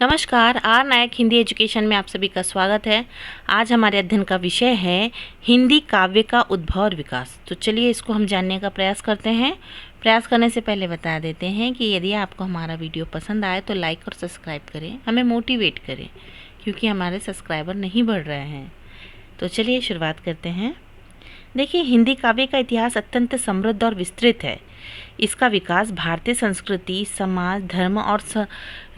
नमस्कार। Are Nayak Hindi education में आप सभी का स्वागत है। आज हमारे अध्ययन का विषय है हिंदी काव्य का उद्भव और विकास। तो चलिए इसको हम जानने का प्रयास करते हैं। प्रयास करने से पहले बता देते हैं कि यदि आपको हमारा वीडियो पसंद आए तो लाइक और सब्सक्राइब करें, हमें मोटिवेट करें, क्योंकि हमारे सब्सक्राइबर नहीं बढ़ रहे हैं। तो चलिए शुरुआत करते हैं। देखिए, हिंदी काव्य का इतिहास अत्यंत समृद्ध और विस्तृत है। इसका विकास भारतीय संस्कृति, समाज, धर्म और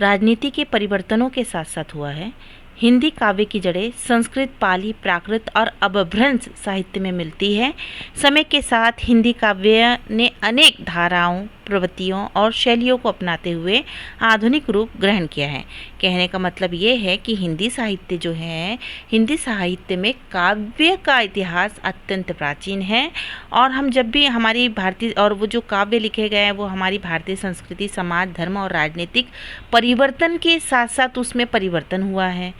राजनीति के परिवर्तनों के साथ साथ हुआ है। हिंदी काव्य की जड़ें संस्कृत, पाली, प्राकृत और अपभ्रंश साहित्य में मिलती है। समय के साथ हिंदी काव्य ने अनेक धाराओं, प्रवृत्तियों और शैलियों को अपनाते हुए आधुनिक रूप ग्रहण किया है। कहने का मतलब ये है कि हिंदी साहित्य जो है, हिंदी साहित्य में काव्य का इतिहास अत्यंत प्राचीन है। और हम जब भी हमारी भारतीय और वो जो काव्य लिखे गए हैं वो हमारी भारतीय संस्कृति, समाज, धर्म और राजनीतिक परिवर्तन के साथ साथ उसमें परिवर्तन हुआ है।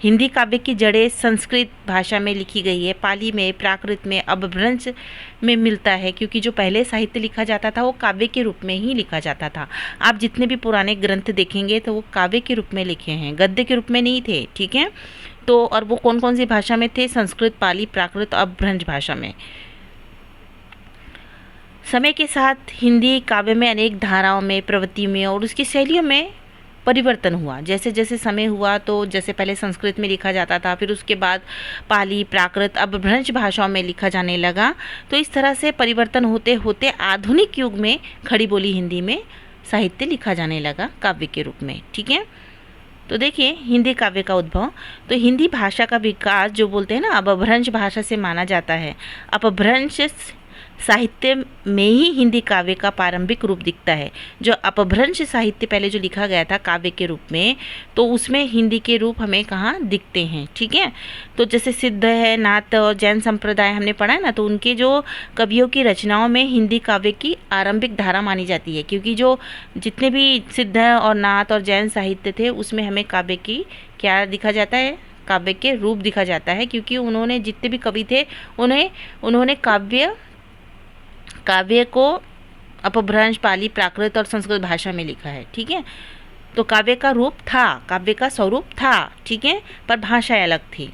हिंदी काव्य की जड़ें संस्कृत भाषा में लिखी गई है, पाली में, प्राकृत में, अपभ्रंश में मिलता है, क्योंकि जो पहले साहित्य लिखा जाता था वो काव्य के रूप में ही लिखा जाता था। आप जितने भी पुराने ग्रंथ देखेंगे तो वो काव्य के रूप में लिखे हैं, गद्य के रूप में नहीं थे। ठीक है, तो और वो कौन कौन सी भाषा में थे? संस्कृत, पाली, प्राकृत और अपभ्रंश भाषा में। समय के साथ हिंदी काव्य में अनेक धाराओं में, प्रवृत्ति में और उसकी शैलियों में परिवर्तन हुआ। जैसे जैसे समय हुआ तो जैसे पहले संस्कृत में लिखा जाता था, फिर उसके बाद पाली, प्राकृत, अपभ्रंश भाषाओं में लिखा जाने लगा। तो इस तरह से परिवर्तन होते होते आधुनिक युग में खड़ी बोली हिंदी में साहित्य लिखा जाने लगा काव्य के रूप में। ठीक है, तो देखिए हिंदी काव्य का उद्भव। तो हिंदी भाषा का विकास जो बोलते हैं ना, अपभ्रंश भाषा से माना जाता है। अपभ्रंश साहित्य में ही हिंदी काव्य का प्रारंभिक रूप दिखता है। जो अपभ्रंश साहित्य पहले जो लिखा गया था काव्य के रूप में, तो उसमें हिंदी के रूप हमें कहाँ दिखते हैं। ठीक है, तो जैसे सिद्ध है, नाथ और जैन संप्रदाय हमने पढ़ा है ना, तो उनके जो कवियों की रचनाओं में हिंदी काव्य की आरंभिक धारा मानी जाती है, क्योंकि जो जितने भी सिद्ध और नाथ और जैन साहित्य थे उसमें हमें काव्य की क्या दिखा जाता है? काव्य के रूप दिखा जाता है, क्योंकि उन्होंने जितने भी कवि थे उन्होंने काव्य को अपभ्रंश, पाली, प्राकृत और संस्कृत भाषा में लिखा है। ठीक है, तो काव्य का रूप था, काव्य का स्वरूप था, ठीक है, पर भाषाएं अलग थी।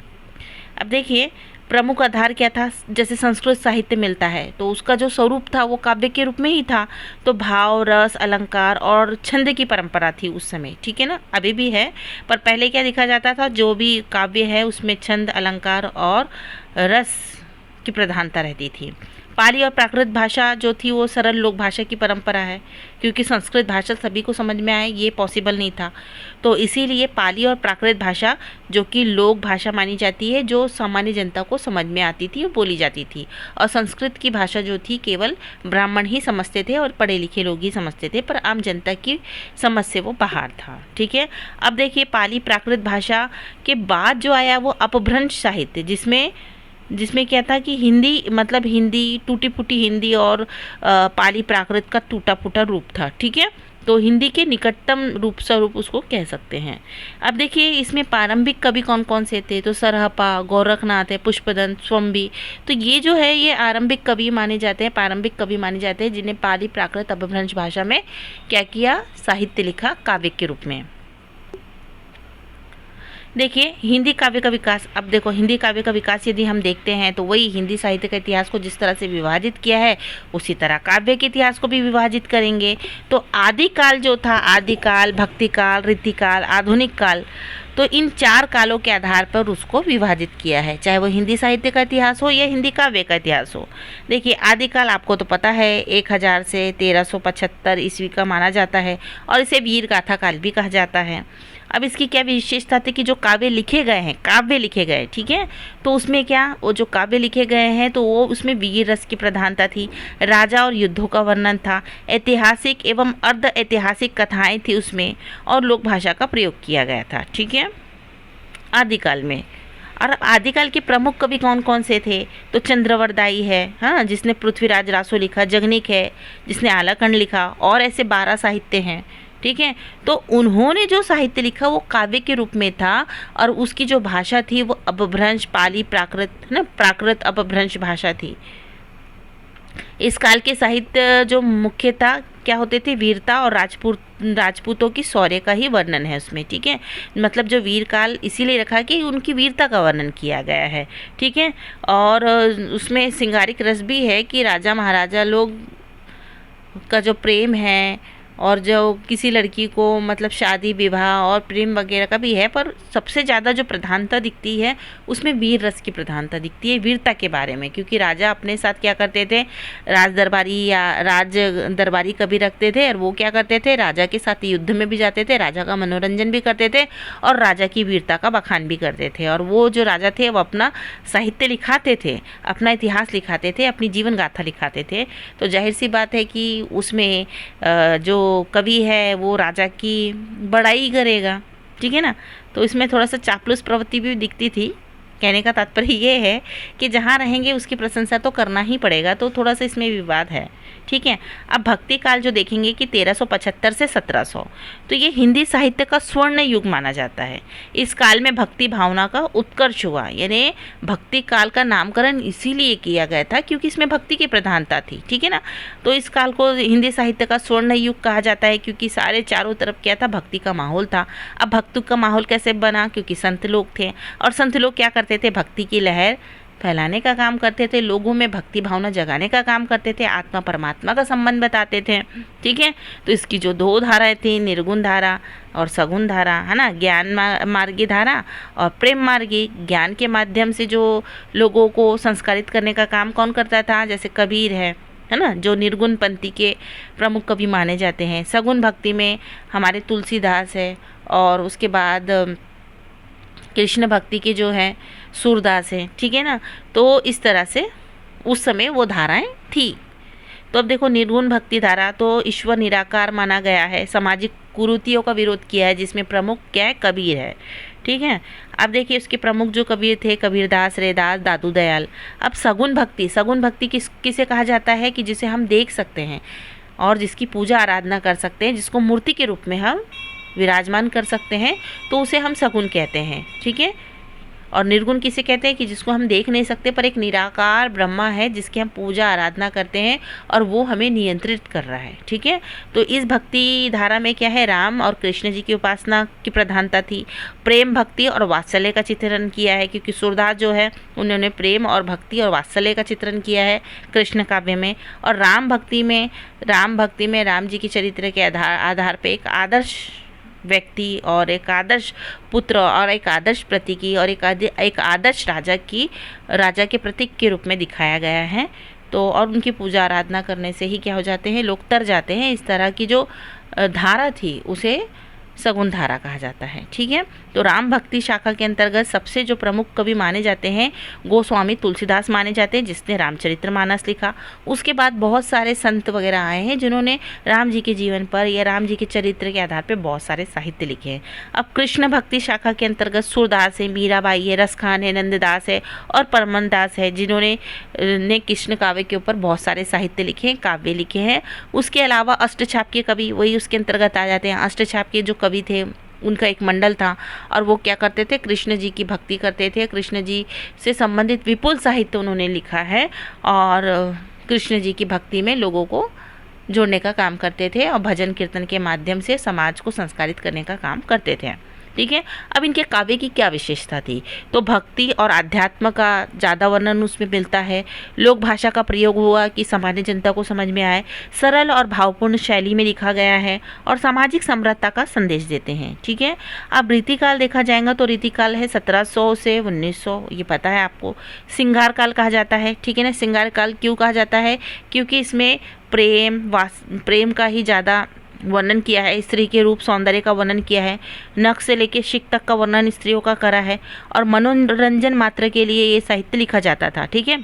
अब देखिए प्रमुख आधार क्या था? जैसे संस्कृत साहित्य मिलता है तो उसका जो स्वरूप था वो काव्य के रूप में ही था। तो भाव, रस, अलंकार और छंद की परंपरा थी उस समय। ठीक है ना, अभी भी है, पर पहले क्या दिखा जाता था? जो भी काव्य है उसमें छंद, अलंकार और रस की प्रधानता रहती थी। पाली और प्राकृत भाषा जो थी वो सरल लोक भाषा की परंपरा है, क्योंकि संस्कृत भाषा सभी को समझ में आए ये पॉसिबल नहीं था। तो इसीलिए पाली और प्राकृत भाषा जो कि लोक भाषा मानी जाती है, जो सामान्य जनता को समझ में आती थी और बोली जाती थी। और संस्कृत की भाषा जो थी केवल ब्राह्मण ही समझते थे और पढ़े लिखे लोग ही समझते थे, पर आम जनता की समझ से वो बाहर था। ठीक है, अब देखिए पाली प्राकृत भाषा के बाद जो आया वो अपभ्रंश साहित्य, जिसमें क्या था कि हिंदी मतलब हिंदी टूटी फूटी हिंदी और पाली प्राकृत का टूटा फूटा रूप था। ठीक है, तो हिंदी के निकटतम रूप स्वरूप उसको कह सकते हैं। अब देखिए इसमें प्रारंभिक कवि कौन कौन से थे? तो सरहपा, गोरखनाथ है, पुष्पदंत, स्वंबी। तो ये जो है ये आरंभिक कवि माने जाते हैं, प्रारंभिक कवि माने जाते हैं, जिन्हें पाली प्राकृत अपभ्रंश भाषा में क्या किया? साहित्य लिखा काव्य के रूप में। देखिए हिंदी काव्य का विकास। अब देखो हिंदी काव्य का विकास यदि हम देखते हैं तो वही हिंदी साहित्य का इतिहास को जिस तरह से विभाजित किया है उसी तरह काव्य के इतिहास को भी विभाजित करेंगे। तो आदिकाल जो था, आदिकाल, भक्तिकाल, रीतिकाल, आधुनिक काल, तो इन चार कालों के आधार पर उसको विभाजित किया है, चाहे वो हिंदी साहित्य का इतिहास हो या हिंदी काव्य का इतिहास हो। देखिए आदिकाल आपको तो पता है 1000 से 1375 ईस्वी का माना जाता है और इसे वीर गाथा काल भी कहा जाता है। अब इसकी क्या विशेषता थी कि जो काव्य लिखे गए, ठीक है, तो उसमें क्या, वो जो काव्य लिखे गए हैं तो वो उसमें वीर रस की प्रधानता थी, राजा और युद्धों का वर्णन था, ऐतिहासिक एवं अर्ध ऐतिहासिक कथाएं थी उसमें, और लोक भाषा का प्रयोग किया गया था। ठीक है, आदिकाल में। और आदिकाल के प्रमुख कवि कौन कौन से थे? तो चंद्रवरदाई है, हाँ, जिसने पृथ्वीराज रासो लिखा, जगनिक है जिसने आलाखंड लिखा, और ऐसे 12 साहित्य हैं। ठीक है, तो उन्होंने जो साहित्य लिखा वो काव्य के रूप में था, और उसकी जो भाषा थी वो अपभ्रंश, पाली, प्राकृत अपभ्रंश भाषा थी। इस काल के साहित्य जो मुख्य था क्या होते थे, वीरता और राजपूतों की शौर्य का ही वर्णन है उसमें, ठीक है। मतलब जो वीर काल इसीलिए रखा कि उनकी वीरता का वर्णन किया गया है, ठीक है। और उसमें श्रृंगारिक रस भी है कि राजा महाराजा लोग का जो प्रेम है और जो किसी लड़की को मतलब शादी विवाह और प्रेम वगैरह का भी है, पर सबसे ज़्यादा जो प्रधानता दिखती है उसमें वीर रस की प्रधानता दिखती है, वीरता के बारे में। क्योंकि राजा अपने साथ क्या करते थे, राज दरबारी कभी रखते थे, और वो क्या करते थे, राजा के साथ युद्ध में भी जाते थे, राजा का मनोरंजन भी करते थे और राजा की वीरता का बखान भी करते थे। और वो जो राजा थे वो अपना साहित्य लिखाते थे, अपना इतिहास लिखाते थे, अपनी जीवन गाथा लिखाते थे। तो जाहिर सी बात है कि उसमें जो कवि है वो राजा की बड़ाई करेगा, ठीक है ना। तो इसमें थोड़ा सा चापलूस प्रवृत्ति भी दिखती थी। कहने का तात्पर्य ये है कि जहाँ रहेंगे उसकी प्रशंसा तो करना ही पड़ेगा, तो थोड़ा सा इसमें विवाद है, ठीक है। अब भक्ति काल जो देखेंगे कि 1375 से 1700, तो ये हिंदी साहित्य का स्वर्ण युग माना जाता है। इस काल में भक्ति भावना का उत्कर्ष हुआ, यानी भक्ति काल का नामकरण इसीलिए किया गया था क्योंकि इसमें भक्ति की प्रधानता थी, ठीक है ना। तो इस काल को हिंदी साहित्य का स्वर्ण युग कहा जाता है क्योंकि सारे चारों तरफ क्या था, भक्ति का माहौल था। अब भक्ति का माहौल कैसे बना, क्योंकि संत लोग थे, और संत लोग क्या करते थे, भक्ति की लहर फैलाने का काम करते थे, लोगों में भक्ति भावना जगाने का काम करते थे, आत्मा परमात्मा का संबंध बताते थे, ठीक है। तो इसकी जो दो धाराएं थी, निर्गुण धारा और सगुण धारा, है ना, ज्ञान मार्गी धारा और प्रेम मार्गी। ज्ञान के माध्यम से जो लोगों को संस्कारित करने का काम कौन करता था, जैसे कबीर है ना, जो निर्गुण पंथी के प्रमुख कवि माने जाते हैं। सगुण भक्ति में हमारे तुलसीदास है, और उसके बाद कृष्ण भक्ति के जो है सूरदास हैं, ठीक है ना। तो इस तरह से उस समय वो धाराएं थी। तो अब देखो, निर्गुण भक्ति धारा तो ईश्वर निराकार माना गया है, सामाजिक कुरीतियों का विरोध किया है, जिसमें प्रमुख क्या है, कबीर है, ठीक है। अब देखिए उसके प्रमुख जो कबीर थे, कबीरदास, रैदास, दादू दयाल। अब सगुण भक्ति किसे कहा जाता है, कि जिसे हम देख सकते हैं और जिसकी पूजा आराधना कर सकते हैं, जिसको मूर्ति के रूप में हम विराजमान कर सकते हैं, तो उसे हम सगुण कहते हैं, ठीक है। और निर्गुण किसे कहते हैं, कि जिसको हम देख नहीं सकते पर एक निराकार ब्रह्मा है जिसकी हम पूजा आराधना करते हैं और वो हमें नियंत्रित कर रहा है, ठीक है। तो इस भक्ति धारा में क्या है, राम और कृष्ण जी की उपासना की प्रधानता थी। प्रेम भक्ति और वात्सल्य का चित्रण किया है, क्योंकि सूरदास जो है उन्होंने प्रेम और भक्ति और वात्सल्य का चित्रण किया है कृष्ण काव्य में। और राम भक्ति में राम जी के चरित्र के आधार पर एक आदर्श व्यक्ति और एक आदर्श पुत्र और एक आदर्श प्रतीकी और एक आदर्श राजा के प्रतीक के रूप में दिखाया गया है। तो और उनकी पूजा आराधना करने से ही क्या हो जाते हैं, लोग तर जाते हैं। इस तरह की जो धारा थी उसे सगुण धारा कहा जाता है, ठीक है। तो राम भक्ति शाखा के अंतर्गत सबसे जो प्रमुख कवि माने जाते हैं, गोस्वामी तुलसीदास माने जाते हैं, जिसने रामचरितमानस लिखा। उसके बाद बहुत सारे संत वगैरह आए हैं जिन्होंने राम जी के जीवन पर या राम जी के चरित्र के आधार पर बहुत सारे साहित्य लिखे हैं। अब कृष्ण भक्ति शाखा के अंतर्गत सूरदास है, मीराबाई है, रसखान है, नंददास है और परमन दास है, जिन्होंने कृष्ण काव्य के ऊपर बहुत सारे साहित्य लिखे हैं, काव्य लिखे हैं। उसके अलावा अष्टछाप के कवि वही उसके अंतर्गत आ जाते हैं। अष्टछाप के जो कवि थे उनका एक मंडल था और वो क्या करते थे, कृष्ण जी की भक्ति करते थे। कृष्ण जी से संबंधित विपुल साहित्य उन्होंने लिखा है और कृष्ण जी की भक्ति में लोगों को जोड़ने का काम करते थे और भजन कीर्तन के माध्यम से समाज को संस्कारित करने का काम करते थे, ठीक है। अब इनके काव्य की क्या विशेषता थी, तो भक्ति और अध्यात्म का ज़्यादा वर्णन उसमें मिलता है। लोक भाषा का प्रयोग हुआ कि सामान्य जनता को समझ में आए। सरल और भावपूर्ण शैली में लिखा गया है और सामाजिक समरसता का संदेश देते हैं, ठीक है। अब रीतिकाल देखा जाएगा तो रीतिकाल है 1700 से 1900, ये पता है आपको। श्रृंगार काल कहा जाता है, ठीक है ना। श्रृंगार काल क्यों कहा जाता है, क्योंकि इसमें प्रेम का ही ज़्यादा वर्णन किया है, स्त्री के रूप सौंदर्य का वर्णन किया है, नख से लेकर शिक तक का वर्णन स्त्रियों का करा है और मनोरंजन मात्र के लिए ये साहित्य लिखा जाता था, ठीक है।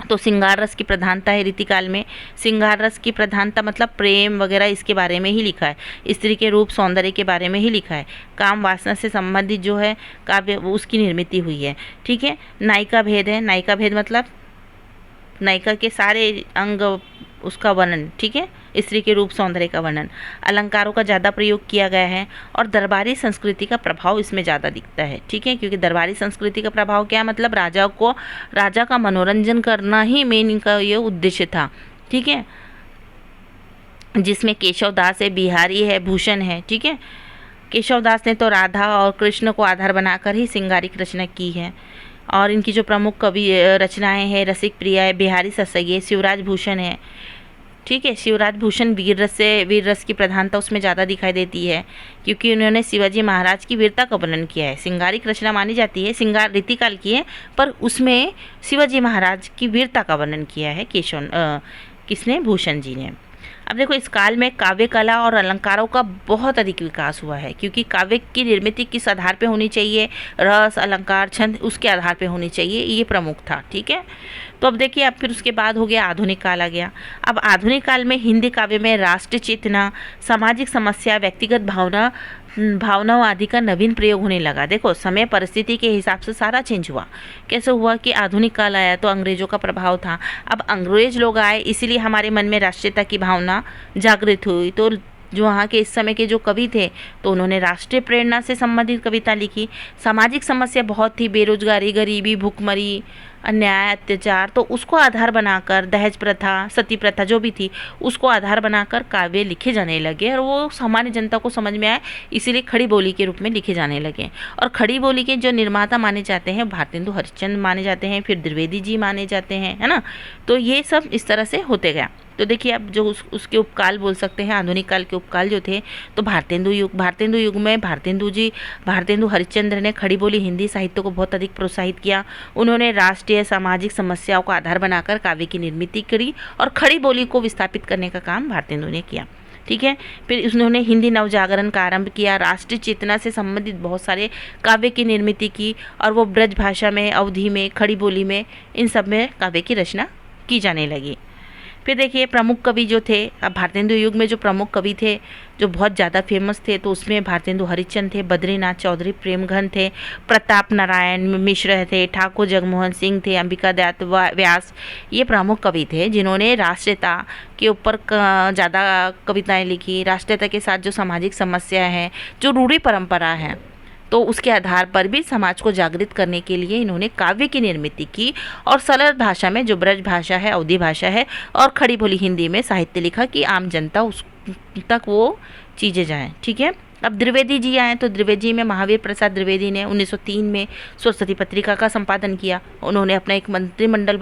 तो श्रृंगार रस की प्रधानता है रीतिकाल में। श्रृंगार रस की प्रधानता मतलब प्रेम वगैरह इसके बारे में ही लिखा है, स्त्री के रूप सौंदर्य के बारे में ही लिखा है। काम वासना से संबंधित जो है काव्य उसकी निर्मित हुई है, ठीक है। नायिका भेद है, नायिका भेद मतलब नायिका के सारे अंग उसका वर्णन, ठीक है। स्त्री के रूप सौंदर्य का वर्णन, अलंकारों का ज़्यादा प्रयोग किया गया है और दरबारी संस्कृति का प्रभाव इसमें ज़्यादा दिखता है, ठीक है। क्योंकि दरबारी संस्कृति का प्रभाव क्या मतलब राजा का मनोरंजन करना ही मेन इनका ये उद्देश्य था, ठीक है। जिसमें केशव दास है, बिहारी है, भूषण है। ठीक है, केशव दास ने तो राधा और कृष्ण को आधार बनाकर ही श्रृंगारिक रचना की है। और इनकी जो प्रमुख कवि रचनाएं हैं, रसिक प्रिया है, बिहारी ससैये, शिवराज भूषण है। ठीक है, शिवराज भूषण वीर रस की प्रधानता उसमें ज़्यादा दिखाई देती है, क्योंकि उन्होंने शिवाजी महाराज की वीरता का वर्णन किया है। श्रृंगारिक रचना मानी जाती है, श्रृंगार रीतिकाल की है, पर उसमें शिवाजी महाराज की वीरता का वर्णन किया है किसने, भूषण जी ने। अब देखो, इस काल में काव्य कला और अलंकारों का बहुत अधिक विकास हुआ है, क्योंकि काव्य की निर्मिति किस आधार पे होनी चाहिए, रस, अलंकार, छंद, उसके आधार पे होनी चाहिए, ये प्रमुख था। ठीक है, तो अब देखिए, अब फिर उसके बाद हो गया आधुनिक काल आ गया। अब आधुनिक काल में हिंदी काव्य में राष्ट्र चेतना, सामाजिक समस्या, व्यक्तिगत भावनाओं आदि का नवीन प्रयोग होने लगा। देखो, समय परिस्थिति के हिसाब से सारा चेंज हुआ। कैसे हुआ कि आधुनिक काल आया तो अंग्रेजों का प्रभाव था। अब अंग्रेज लोग आए, इसीलिए हमारे मन में राष्ट्रीयता की भावना जागृत हुई। तो जो वहाँ के इस समय के जो कवि थे, तो उन्होंने राष्ट्रीय प्रेरणा से संबंधित कविता लिखी। सामाजिक समस्या बहुत थी, बेरोजगारी, गरीबी, भूखमरी, अन्याय, अत्याचार, तो उसको आधार बनाकर दहेज प्रथा, सती प्रथा जो भी थी, उसको आधार बनाकर काव्य लिखे जाने लगे और वो सामान्य जनता को समझ में आए, इसीलिए खड़ी बोली के रूप में लिखे जाने लगे। और खड़ी बोली के जो निर्माता माने जाते हैं, भारतेंदु हरिश्चंद्र माने जाते हैं, फिर द्विवेदी जी माने जाते हैं, है ना। तो ये सब इस तरह से होते गया। तो देखिए, अब जो उसके उपकाल बोल सकते हैं, आधुनिक काल के उपकाल जो थे, तो भारतेंदु युग में भारतेंदु हरिश्चंद्र ने खड़ी बोली हिंदी साहित्य को बहुत अधिक प्रोत्साहित किया। उन्होंने राष्ट्रीय सामाजिक समस्याओं को आधार बनाकर काव्य की निर्मिति करी और खड़ी बोली को विस्थापित करने का काम भारतेंदु ने किया। ठीक है, फिर उन्होंने हिंदी नवजागरण का आरंभ किया, राष्ट्रीय चेतना से संबंधित बहुत सारे काव्य की निर्मिति की, और वो ब्रज भाषा में, अवधी में, खड़ी बोली में, इन सब में काव्य की रचना की जाने लगी। फिर देखिए, प्रमुख कवि जो थे, अब भारतेंदु युग में जो प्रमुख कवि थे, जो बहुत ज़्यादा फेमस थे, तो उसमें भारतेंदु हरिश्चंद्र थे, बद्रीनाथ चौधरी प्रेमघन थे, प्रताप नारायण मिश्र थे, ठाकुर जगमोहन सिंह थे, अंबिका दत्त व्यास, ये प्रमुख कवि थे जिन्होंने राष्ट्रीयता के ऊपर ज़्यादा कविताएं लिखी। राष्ट्रीयता के साथ जो सामाजिक समस्या है, जो रूढ़ी परंपरा है, तो उसके आधार पर भी समाज को जागृत करने के लिए इन्होंने काव्य की निर्मिति की और सरल भाषा में, जो ब्रज भाषा है, अवधी भाषा है, और खड़ी बोली हिंदी में साहित्य लिखा कि आम जनता उस तक वो चीज़ें जाएं। ठीक है, अब द्विवेदी जी आए, तो द्विवेदी में महावीर प्रसाद द्विवेदी ने 1903 में सरस्वती पत्रिका का संपादन किया। उन्होंने अपना एक मंत्रिमंडल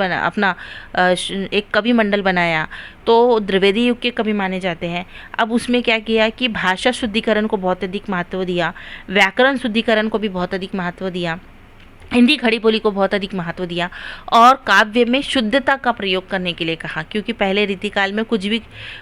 एक कवि मंडल बनाया, तो द्विवेदी युग के कवि माने जाते हैं। अब उसमें क्या किया कि भाषा शुद्धिकरण को बहुत अधिक महत्व दिया, व्याकरण शुद्धिकरण को भी बहुत अधिक महत्व दिया, हिंदी खड़ी बोली को बहुत अधिक महत्व दिया, और काव्य में शुद्धता का प्रयोग करने के लिए कहा, क्योंकि पहले रीतिकाल में कुछ भी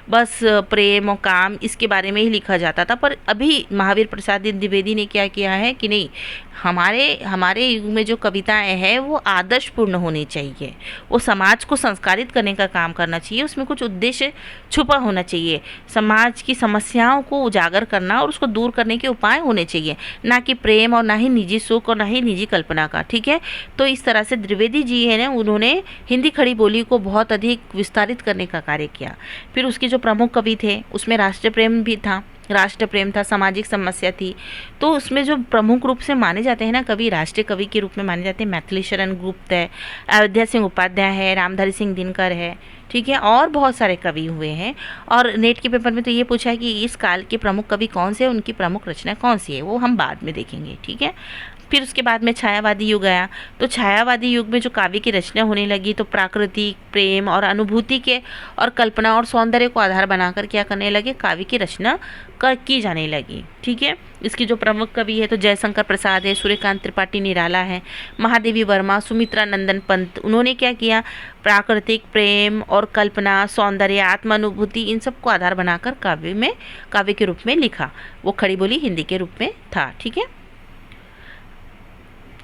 बस प्रेम और काम इसके बारे में ही लिखा जाता था। पर अभी महावीर प्रसाद द्विवेदी ने क्या किया है कि नहीं, हमारे युग में जो कविताएं हैं वो आदर्शपूर्ण होनी चाहिए, वो समाज को संस्कारित करने का काम करना चाहिए, उसमें कुछ उद्देश्य छुपा होना चाहिए, समाज की समस्याओं को उजागर करना और उसको दूर करने के उपाय होने चाहिए, ना कि प्रेम और ना ही निजी सुख और ना ही निजी कल्पना का। ठीक है, तो इस तरह से द्विवेदी जी है ना, उन्होंने हिंदी खड़ी बोली को बहुत अधिक विस्तारित करने का कार्य किया। फिर उसके जो प्रमुख कवि थे, उसमें राष्ट्र प्रेम था, सामाजिक समस्या थी, तो उसमें जो प्रमुख रूप से माने जाते हैं ना कवि, राष्ट्रीय कवि के रूप में माने जाते हैं, मैथिली शरण गुप्त है, अयोध्या सिंह उपाध्याय है, रामधारी सिंह दिनकर है। ठीक है, और बहुत सारे कवि हुए हैं। और नेट के पेपर में तो ये पूछा है कि इस काल के प्रमुख कवि कौन से हैं, उनकी प्रमुख रचना कौन सी है, वो हम बाद में देखेंगे। ठीक है, फिर उसके बाद में छायावादी युग आया, तो छायावादी युग में जो काव्य की रचना होने लगी, तो प्राकृतिक प्रेम और अनुभूति के और कल्पना और सौंदर्य को आधार बनाकर क्या करने लगे, काव्य की रचना की जाने लगी। ठीक है, इसकी जो प्रमुख कवि है तो जयशंकर प्रसाद है, सूर्यकांत त्रिपाठी निराला है, महादेवी वर्मा, सुमित्रा नंदन पंत। उन्होंने क्या किया, प्राकृतिक प्रेम और कल्पना, सौंदर्य, आत्मानुभूति, इन सब को आधार बनाकर काव्य के रूप में लिखा। वो खड़ी बोली हिंदी के रूप में था। ठीक है,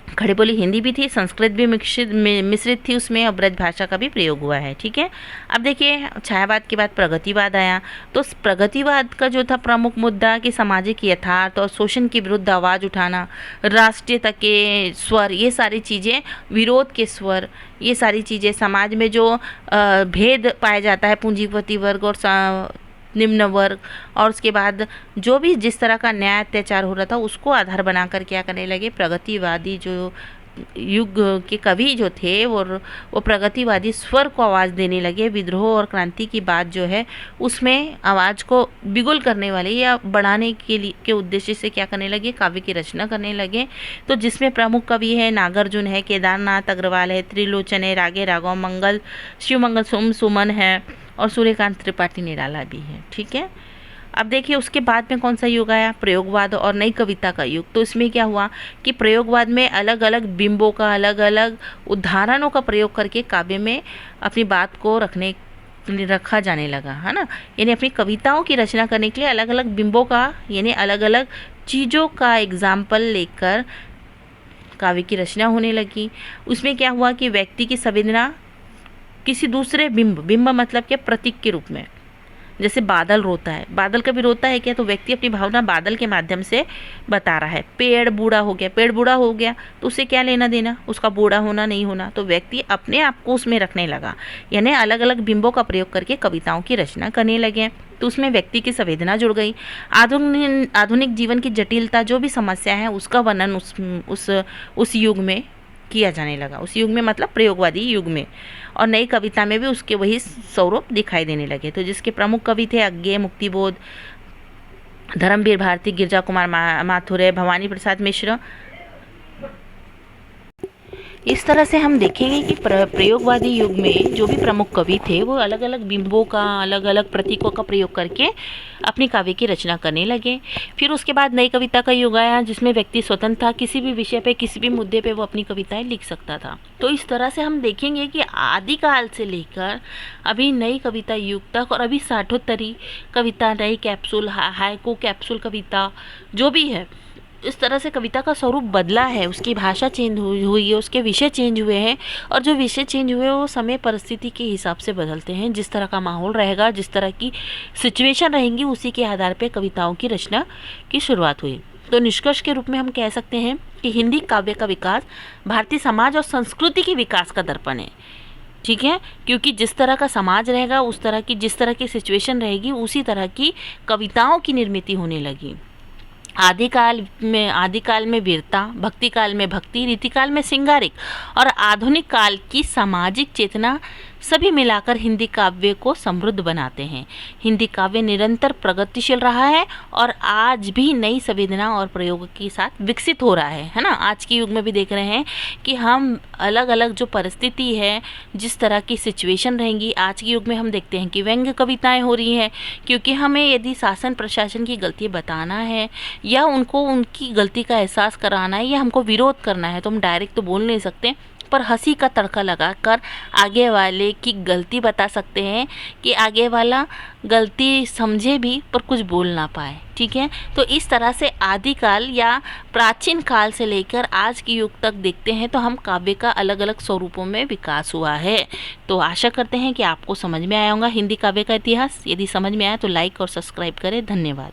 खड़ी बोली हिंदी भी थी, संस्कृत भी मिश्रित थी उसमें, और ब्रज भाषा का भी प्रयोग हुआ है। ठीक है, अब देखिए, छायावाद के बाद प्रगतिवाद आया, तो प्रगतिवाद का जो था प्रमुख मुद्दा कि सामाजिक यथार्थ और शोषण के विरुद्ध आवाज़ उठाना, राष्ट्रीयता के स्वर, ये सारी चीज़ें, विरोध के स्वर, ये सारी चीज़ें, समाज में जो भेद पाया जाता है, पूंजीपति वर्ग और निम्न वर्ग, और उसके बाद जो भी जिस तरह का न्याय अत्याचार हो रहा था, उसको आधार बनाकर क्या करने लगे, प्रगतिवादी जो युग के कवि जो थे वो प्रगतिवादी स्वर को आवाज़ देने लगे। विद्रोह और क्रांति की बात जो है उसमें आवाज़ को बिगुल करने वाले या बढ़ाने के लिए के उद्देश्य से क्या करने लगे, काव्य की रचना करने लगे। तो जिसमें प्रमुख कवि है नागार्जुन है, केदारनाथ अग्रवाल है, त्रिलोचन है, रागे राघव मंगल, शिवमंगल सुमन है और सूर्यकांत त्रिपाठी निराला भी है। ठीक है, अब देखिए उसके बाद में कौन सा युग आया, प्रयोगवाद और नई कविता का युग। तो इसमें क्या हुआ कि प्रयोगवाद में अलग अलग बिंबों का, अलग अलग उदाहरणों का प्रयोग करके काव्य में अपनी बात को रखा जाने लगा, है ना। यानी अपनी कविताओं की रचना करने के लिए अलग अलग बिंबों का, यानी अलग अलग चीज़ों का एग्जाम्पल लेकर काव्य की रचना होने लगी। उसमें क्या हुआ कि व्यक्ति की संवेदना किसी दूसरे बिंब मतलब क्या, प्रतीक के रूप में, जैसे बादल रोता है, बादल कभी रोता है क्या, तो व्यक्ति अपनी भावना बादल के माध्यम से बता रहा है। पेड़ बूढ़ा हो गया तो उससे क्या लेना देना, उसका बूढ़ा होना नहीं होना, तो व्यक्ति अपने आप को उसमें रखने लगा। यानी अलग अलग बिंबों का प्रयोग करके कविताओं की रचना करने लगे। तो उसमें व्यक्ति की संवेदना जुड़ गई। आधुनिक जीवन की जटिलता, जो भी समस्या है उसका वर्णन उस युग में किया जाने लगा। उस युग में मतलब प्रयोगवादी युग में। और नई कविता में भी उसके वही स्वरूप दिखाई देने लगे। तो जिसके प्रमुख कवि थे अज्ञेय, मुक्तिबोध, धर्मवीर भारती, गिरजा कुमार माथुर, भवानी प्रसाद मिश्र। इस तरह से हम देखेंगे कि प्रयोगवादी युग में जो भी प्रमुख कवि थे वो अलग अलग बिंबों का, अलग अलग प्रतीकों का प्रयोग करके अपनी काव्य की रचना करने लगे। फिर उसके बाद नई कविता का युग आया जिसमें व्यक्ति स्वतंत्र था, किसी भी विषय पे, किसी भी मुद्दे पे वो अपनी कविताएं लिख सकता था। तो इस तरह से हम देखेंगे कि आदिकाल से लेकर अभी नई कविता युग तक, और अभी साठोत्तरी कविता, नई कैप्सूल, हाइकू कैप्सूल कविता जो भी है, इस तरह से कविता का स्वरूप बदला है। उसकी भाषा चेंज हुई है, उसके विषय चेंज हुए हैं, और जो विषय चेंज हुए वो समय परिस्थिति के हिसाब से बदलते हैं। जिस तरह का माहौल रहेगा, जिस तरह की सिचुएशन रहेंगी, उसी के आधार पर कविताओं की रचना की शुरुआत हुई। तो निष्कर्ष के रूप में हम कह सकते हैं कि हिंदी काव्य का विकास भारतीय समाज और संस्कृति के विकास का दर्पण है। ठीक है, क्योंकि जिस तरह का समाज रहेगा, उस तरह की, जिस तरह की सिचुएशन रहेगी, उसी तरह की कविताओं की निर्मित होने लगी। आदिकाल में वीरता, भक्ति काल में भक्ति, रीतिकाल में श्रृंगारिक और आधुनिक काल की सामाजिक चेतना सभी मिलाकर हिंदी काव्य को समृद्ध बनाते हैं। हिंदी काव्य निरंतर प्रगतिशील रहा है और आज भी नई संवेदना और प्रयोग के साथ विकसित हो रहा है ना। आज के युग में भी देख रहे हैं कि हम अलग अलग जो परिस्थिति है, जिस तरह की सिचुएशन रहेंगी, आज के युग में हम देखते हैं कि व्यंग्य कविताएं हो रही हैं, क्योंकि हमें यदि शासन प्रशासन की गलती बताना है या उनको उनकी गलती का एहसास कराना है या हमको विरोध करना है, तो हम डायरेक्ट तो बोल नहीं सकते, पर हंसी का तड़का लगाकर आगे वाले की गलती बता सकते हैं कि आगे वाला गलती समझे भी पर कुछ बोल ना पाए। ठीक है, तो इस तरह से आदिकाल या प्राचीन काल से लेकर आज के युग तक देखते हैं तो हम काव्य का अलग अलग स्वरूपों में विकास हुआ है। तो आशा करते हैं कि आपको समझ में आया होगा हिंदी काव्य का इतिहास। यदि समझ में आया तो लाइक और सब्सक्राइब करें। धन्यवाद।